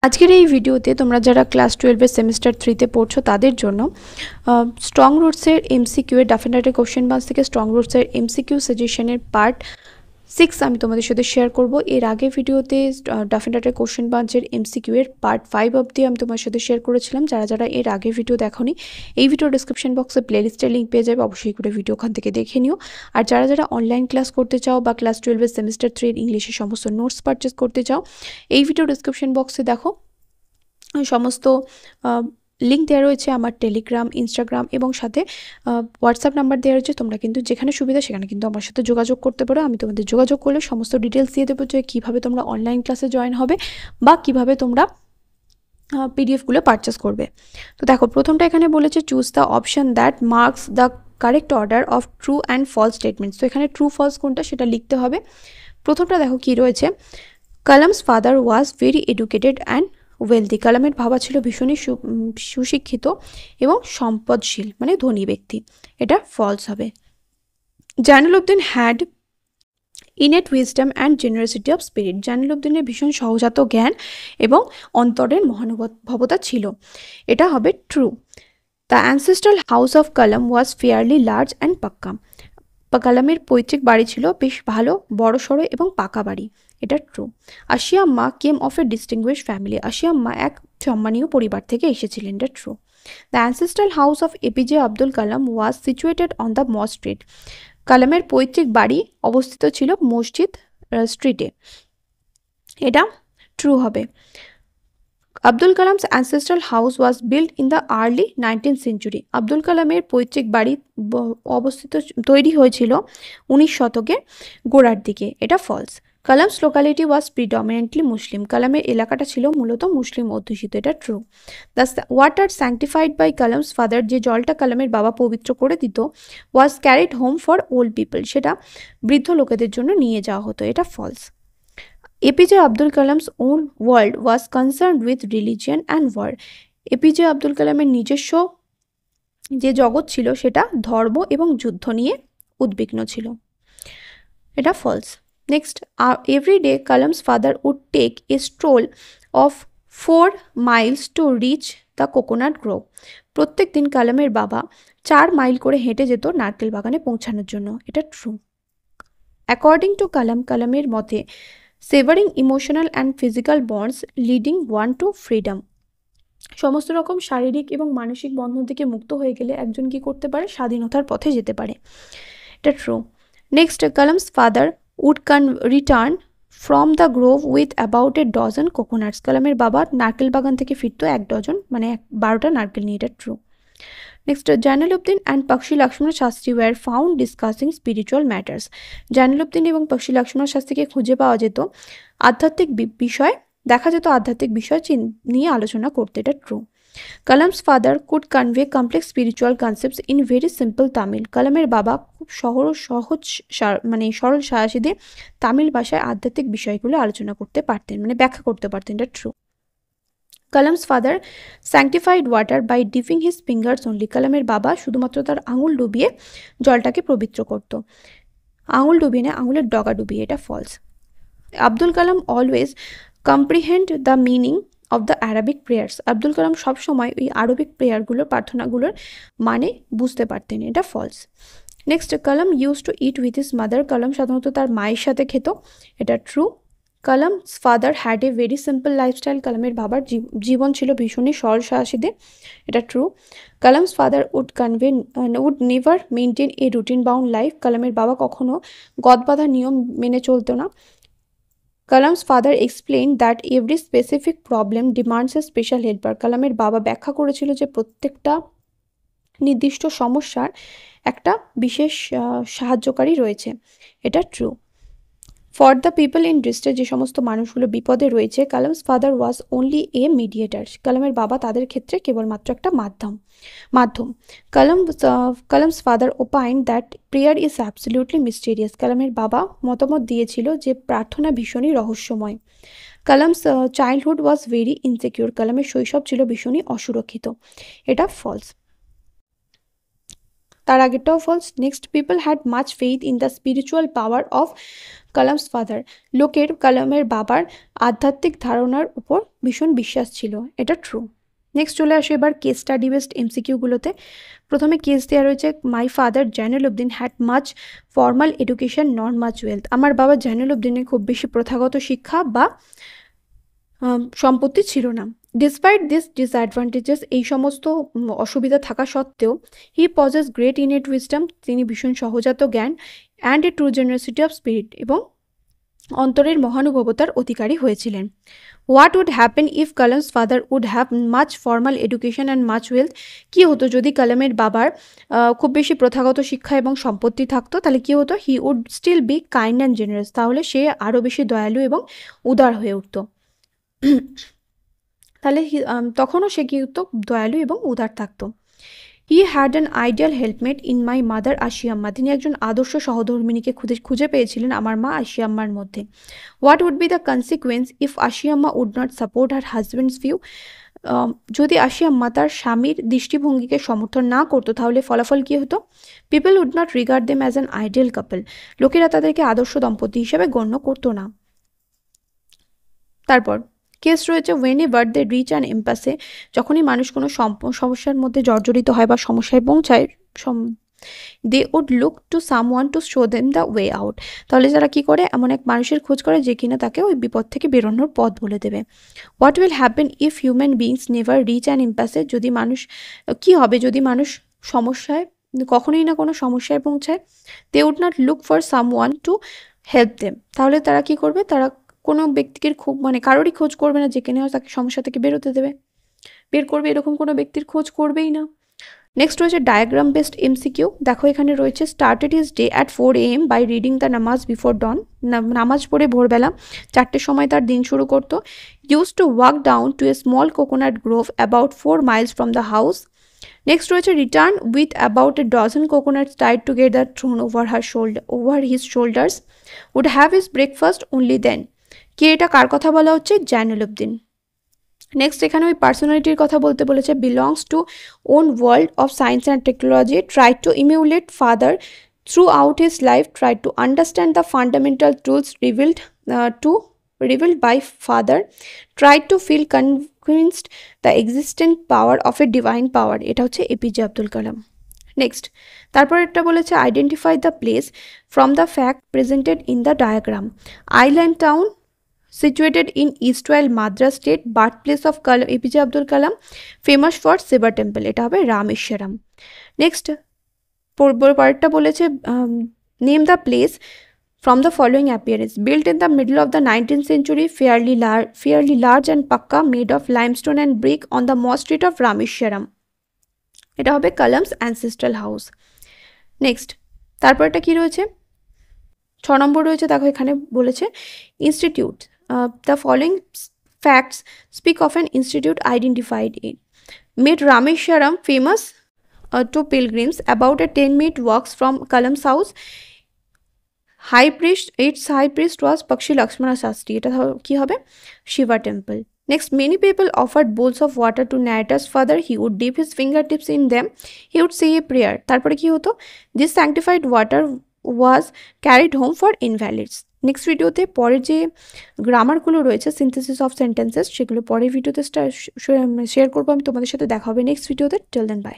আজকের এই ভিডিওতে তোমরা যারা ক্লাস 12 এর সেমিস্টার 3 তে পড়ছো তাদের জন্য স্ট্রং রুটসের এমসিকিউ এর ডেফিনেটলি কোশ্চেন ব্যাংক থেকে স্ট্রং রুটসের এমসিকিউ সাজেশনের পার্ট 6 আমি তোমাদের সাথে শেয়ার করব। এর আগে ভিডিওতে ডেফিনেটলি কোশ্চেন ব্যাংকের এমসিকিউ এর পার্ট 5 অবধি আমি তোমাদের সাথে শেয়ার করেছিলাম। যারা এর আগে ভিডিও দেখোনি, এই ভিডিও ডেসক্রিপশন বক্সে প্লেলিস্টের লিংক পেয়ে যাবে, অবশ্যই করে ভিডিও ওখান থেকে দেখে নিও। আর যারা অনলাইন ক্লাস করতে চাও বা ক্লাস 12 এর সেমিস্টার 3 এর ইংলিশের সমস্ত নোটস পারচেজ করতে চাও, এই ভিডিও ডেসক্রিপশন বক্সে দেখো সমস্ত লিঙ্ক দেওয়া রয়েছে আমার টেলিগ্রাম, ইনস্টাগ্রাম এবং সাথে হোয়াটসঅ্যাপ নাম্বার দেওয়া রয়েছে। তোমরা কিন্তু যেখানে সুবিধা সেখানে কিন্তু আমার সাথে যোগাযোগ করতে পারো। আমি তোমাদের যোগাযোগ করলে সমস্ত ডিটেলস দিয়ে দেবো যে কীভাবে তোমরা অনলাইন ক্লাসে জয়েন হবে বা কীভাবে তোমরা পিডিএফগুলো পারচেস করবে। তো দেখো, প্রথমটা এখানে বলেছে choose the option that marks the correct order of true and false statements. তো এখানে ট্রু ফলস কোনটা সেটা লিখতে হবে। প্রথমটা দেখো কি রয়েছে, Kalam's father was very educated and wealthy. কালামের বাবা ছিল ভীষণই সুশিক্ষিত এবং সম্পদশীল, মানে ধনী ব্যক্তি। এটা ফলস হবে। Jainulabdeen had innate wisdom and generosity of spirit. জাইনুলউদ্দিনের ভীষণ সহজাত জ্ঞান এবং অন্তরের মহানুভবতা ছিল। এটা হবে true. The ancestral house of Kalam was fairly large and pucca. কালামের পৈতৃক বাড়ি ছিল বেশ ভালো, বড়সড় এবং পাকা বাড়ি। এটা true. Ashiamma came of A distinguished family. Ashiamma এক সম্মানীয় পরিবার থেকে এসেছিলেন। এটা true. The ancestral house of APJ Abdul Kalam was situated on the mosque street. কালামের পৈতৃক বাড়ি অবস্থিত ছিল মসজিদ স্ট্রিটে। এটা ট্রু হবে। Abdul Kalam's ancestral house was build in the early 19th century. Abdul কালামের পৈতৃক বাড়ি তৈরি হয়েছিল 19 শতকের গোড়ার দিকে। এটা false. Kalam's locality was predominantly Muslim. কালামের এলাকাটা ছিল মূলত মুসলিম অধ্যুষিত। এটা true. The water sanctified by Kalam's father, যে জলটা কালামের বাবা পবিত্র করে দিত, was carried home for old people. সেটা বৃদ্ধ লোকেদের জন্য নিয়ে যাওয়া হতো। এটা false. APJ Abdul Kalam's own world was concerned with religion and war. APJ Abdul কালামের নিজস্ব যে জগৎ ছিল সেটা ধর্ম এবং যুদ্ধ নিয়ে উদ্বিগ্ন ছিল। এটা false. Next, every day Kalam's father would take a stroll of 4 miles to reach the coconut grove. প্রত্যেক দিন কালামের বাবা 4 মাইল করে হেঁটে যেত নারকেল বাগানে পৌঁছানোর জন্য। এটা ট্রু। অ্যাকর্ডিং টু কালাম, কালামের মতে severing emotional and physical bonds leading one to freedom. সমস্ত রকম শারীরিক এবং মানসিক বন্ধন থেকে মুক্ত হয়ে গেলে একজন কি করতে পারে, স্বাধীনতার পথে যেতে পারে। এটা true. Next, Kalam's father would return from the grove with about a dozen coconuts. কালামের বাবা নারকেল বাগান থেকে ফিরত 1 ডজন, মানে 12টা নারকেল নিয়ে। এটা true. Next, Jainulabdeen and Pakshi Lakshmana Sastry were found discussing spiritual matters. Jainulabdeen এবং পাকশি লক্ষ্মণ শাস্ত্রীকে খুঁজে পাওয়া যেত আধ্যাত্মিক বিষয়, দেখা যেত আধ্যাত্মিক বিষয় নিয়ে আলোচনা করতে। এটা true. Kalam's father could convey complex spiritual concepts in very simple Tamil. কালামের বাবা খুব সহজ সরল সাহসীদের তামিল ভাষায় আধ্যাত্মিক বিষয়গুলো আলোচনা করতে পারতেন, মানে ব্যাখ্যা করতে পারতেন। এটা true. Kalam's father sanctified water by dipping his fingers only. কালামের বাবা শুধুমাত্র তার আঙুল ডুবিয়ে জলটাকে পবিত্র করত। আঙুল ডুবিয়ে না, আঙুলের ডগা ডুবিয়ে। এটা false. Abdul Kalam always comprehend the meaning of the Arabic prayers. Abdul Kalam সবসময় ওই আরবিক প্রেয়ারগুলোর প্রার্থনাগুলোর মানে বুঝতে পারতেন। এটা false. Next, Kalam use to eat with his mother. Kalam সাধারণত তার মায়ের সাথে খেত। এটা true. Kalam's father had a very simple lifestyle. কালামের বাবার জীবন ছিল ভীষণই সরল সাহসীদের। এটা true. Kalam's father would never maintain a routine bound life. কালামের বাবা কখনো গদবাঁধা নিয়ম মেনে চলতো না। Kalam's father explain that every specific problem demands a special helper. কালামের বাবা ব্যাখ্যা করেছিল যে প্রত্যেকটা নির্দিষ্ট সমস্যার একটা বিশেষ সাহায্যকারী রয়েছে। এটা true. For the people in distress, যে সমস্ত মানুষগুলো বিপদে রয়েছে, Kalam's father was only a mediator. কালামের বাবা তাদের ক্ষেত্রে কেবলমাত্র একটা মাধ্যম। Kalam's father opine that prayer is absolutely mysterious. কালামের বাবা মতামত দিয়েছিল যে প্রার্থনা ভীষণই রহস্যময়। Kalam's childhood was very insecure. কালামের শৈশব ছিল ভীষণই অসুরক্ষিত। এটা ফলস। তার আগেরটাও false. Next, people had much faith in the spiritual power of Kalam's father. লোকের কালামের বাবার আধ্যাত্মিক ধারণার উপর ভীষণ বিশ্বাস ছিল, এটা ট্রু। নেক্সট চলে আসে এবার কেস স্টাডি বেসড এমসিকিউগুলোতে। প্রথমে কেস দেওয়া রয়েছে, my father Jainulabdeen had much formal education not much wealth. আমার বাবা জয়নুলউদ্দিনের খুব বেশি প্রথাগত শিক্ষা বা সম্পত্তি ছিল না। ডিসপাইট দিস ডিসঅ্যাডভান্টেজেস, এই সমস্ত অসুবিধা থাকা সত্ত্বেও, he posses great innate wisdom, তিনি ভীষণ সহজাত জ্ঞান, and a true generosity of spirit, এবং অন্তরের মহানুভবতার অধিকারী হয়েছিলেন। What would happen if Kalam's father would have much formal education and much wealth? কী হতো যদি কালামের বাবার খুব বেশি প্রথাগত শিক্ষা এবং সম্পত্তি থাকতো? তাহলে কী হতো? He would still be kind and generous, তাহলে সে আরও বেশি দয়ালু এবং উদার হয়ে উঠত। তাহলে তখনও সে কী হতো? দয়ালু এবং উদার থাকতো। He had an ideal helpmate in my mother Ashiamma, তিনি একজন আদর্শ সহধর্মিনীকে খুঁজে পেয়েছিলেন আমার মা আশিয়াম্মার মধ্যে। What would be the consequence if Ashiamma would not support her husband's view? যদি আশিয়াম্মা তার স্বামীর দৃষ্টিভঙ্গিকে সমর্থন না করতো তাহলে ফলাফল কী হতো? People would not regard them as an ideal couple, লোকেরা তাদেরকে আদর্শ দম্পতি হিসেবে গণ্য করতো না। তারপর কেস রয়েছে, whenever they reach an impasse, যখনই মানুষ কোনো সমস্যার মধ্যে জর্জরিত হয় বা সমস্যায় পৌঁছায়, they would look to someone to show them the way out, তাহলে যারা কী করে? এমন এক মানুষের খোঁজ করে যে কিনা তাকে ওই বিপদ থেকে বেরোনোর পথ বলে দেবে। What will happen if human beings never reach an impasse? যদি মানুষ, কী হবে যদি মানুষ সমস্যায়, কখনোই না কোনো সমস্যায় পৌঁছায়? They would not look for someone to help them, তাহলে তারা কী করবে? তারা কোনো ব্যক্তিকে কারোরই খোঁজ করবে না যে কিনা তাকে সমস্যা থেকে বের করবে, এরকম কোনো ব্যক্তির খোঁজ করবেই না। নেক্সট রয়েছে ডায়াগ্রাম বেসড এমসিকিউ। দেখো এখানে রয়েছে, started his day at 4 AM by reading the namaz before dawn, নামাজ পড়ে ভোরবেলা 4টের সময় তার দিন শুরু করতো। Use to walk down to a small coconut grove about 4 miles from the house. Next রয়েছে, return with about a dozen coconuts tied together thrown over his shoulders, would have his breakfast only then. কে এটা, কার কথা বলা হচ্ছে? জয়নুলউদ্দিন। Next এখানে ওই পার্সোনালিটির কথা বলতে বলেছে, belongs to own world of science and technology, try to emulate father throughout his life, try to understand the fundamental truths revealed by father, tried to feel convinced the existent power of a divine power, এটা হচ্ছে APJ Abdul Kalam. Next তারপর একটা বলেছে, identify the place from the fact presented in the diagram. Island town situated in Eastwell, Madras state, birthplace of APJ Abdul Kalam, famous for Shiva temple, এটা হবে Rameswaram. Next পরেরটা বলেছে, name the place from the following appearance, built in the middle of the 19th century, fairly large and pakka, made of limestone and brick on the Moss Street of Rameshwaram, এটা হবে Kalam's ancestral house. Next তারপরটা কি রয়েছে? 6 নম্বর রয়েছে, দেখো এখানে বলেছে, institute, the following facts speak of an institute identified in, made Rameshwaram famous to pilgrims, about a 10-minute walk from Kalam's house. Its high priest was Pakshi Lakshmana Shastri, এটা কি হবে? Shiva temple. Next, many people offered bowls of water to narrator's father. He would dip his fingertips in them. He would say a prayer. তারপরে কি হতো? This sanctified water was carried home for invalids. Next ভিডিওতে পরের যে গ্রামারগুলো রয়েছে, synthesis of sentences, সেগুলো পরের ভিডিওতে শেয়ার করবো আমি তোমাদের সাথে। দেখা হবে নেক্সট ভিডিওতে। Till then by.